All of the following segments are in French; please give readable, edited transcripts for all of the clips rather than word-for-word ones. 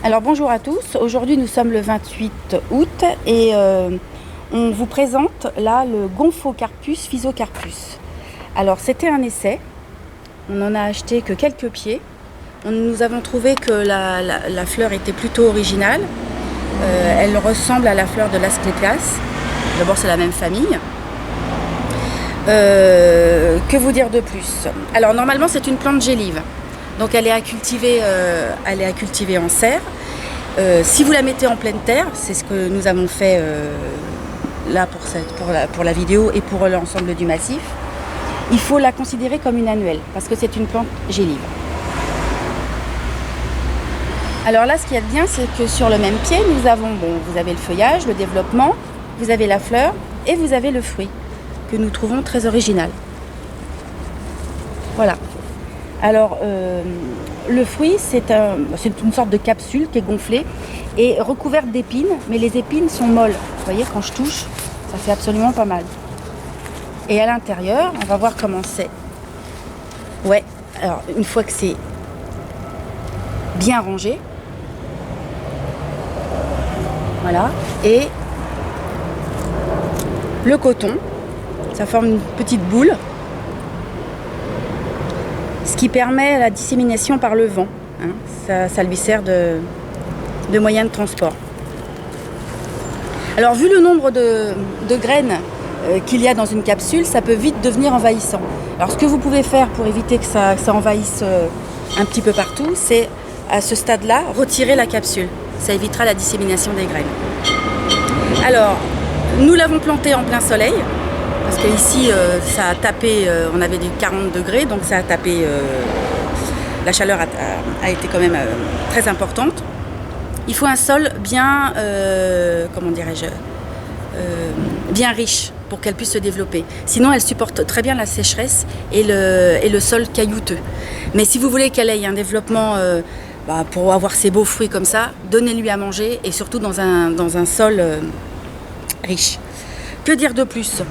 Alors bonjour à tous, aujourd'hui nous sommes le 28 août et on vous présente là le Gomphocarpus physocarpus. Alors c'était un essai, on n'en a acheté que quelques pieds. Nous avons trouvé que la fleur était plutôt originale. Elle ressemble à la fleur de l'Asclepias. D'abord c'est la même famille. Que vous dire de plus? Alors normalement c'est une plante gélive. Donc elle est à cultiver en serre. Si vous la mettez en pleine terre, c'est ce que nous avons fait là pour la vidéo et pour l'ensemble du massif, il faut la considérer comme une annuelle parce que c'est une plante gélive. Alors là, ce qu'il y a de bien, c'est que sur le même pied, vous avez le feuillage, le développement, vous avez la fleur et vous avez le fruit que nous trouvons très original. Voilà. Alors, le fruit, c'est une sorte de capsule qui est gonflée et recouverte d'épines, mais les épines sont molles. Vous voyez, quand je touche, ça fait absolument pas mal. Et à l'intérieur, on va voir comment c'est. Ouais, alors une fois que c'est bien rangé, voilà, et le coton, ça forme une petite boule. Ce qui permet la dissémination par le vent. Ça lui sert de moyen de transport. Alors vu le nombre de graines qu'il y a dans une capsule, ça peut vite devenir envahissant. Alors ce que vous pouvez faire pour éviter que ça envahisse un petit peu partout, c'est à ce stade-là, retirer la capsule. Ça évitera la dissémination des graines. Alors, nous l'avons planté en plein soleil. Parce qu'ici, ça a tapé, on avait du 40 degrés, donc ça a tapé, la chaleur a été quand même très importante. Il faut un sol bien, comment dirais-je, bien riche pour qu'elle puisse se développer. Sinon, elle supporte très bien la sécheresse et le sol caillouteux. Mais si vous voulez qu'elle ait un développement, pour avoir ses beaux fruits comme ça, donnez-lui à manger et surtout dans un sol riche. Que dire de plus ?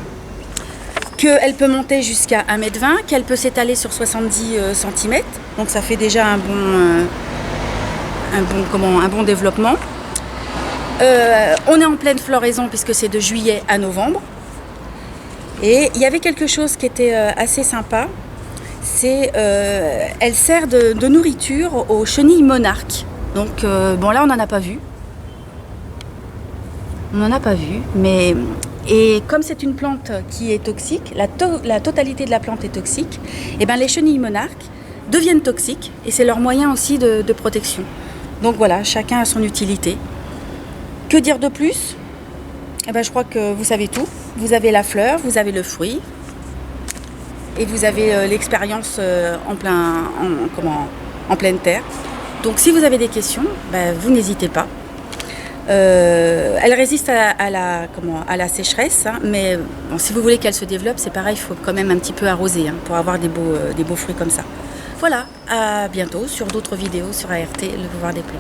Qu'elle peut monter jusqu'à 1,20 m, qu'elle peut s'étaler sur 70 cm, donc ça fait déjà un bon développement. On est en pleine floraison puisque c'est de juillet à novembre. Et il y avait quelque chose qui était assez sympa, c'est elle sert de nourriture aux chenilles monarques. Donc bon là on n'en a pas vu. On n'en a pas vu, mais... Et comme c'est une plante qui est toxique, la totalité de la plante est toxique, et bien les chenilles monarques deviennent toxiques et c'est leur moyen aussi de protection. Donc voilà, chacun a son utilité. Que dire de plus ? Eh ben, je crois que vous savez tout. Vous avez la fleur, vous avez le fruit et vous avez l'expérience en pleine terre. Donc si vous avez des questions, vous n'hésitez pas. Elle résiste à la sécheresse, mais bon, si vous voulez qu'elle se développe, c'est pareil, il faut quand même un petit peu arroser pour avoir des beaux fruits comme ça. Voilà, à bientôt sur d'autres vidéos sur ART, le pouvoir des plantes.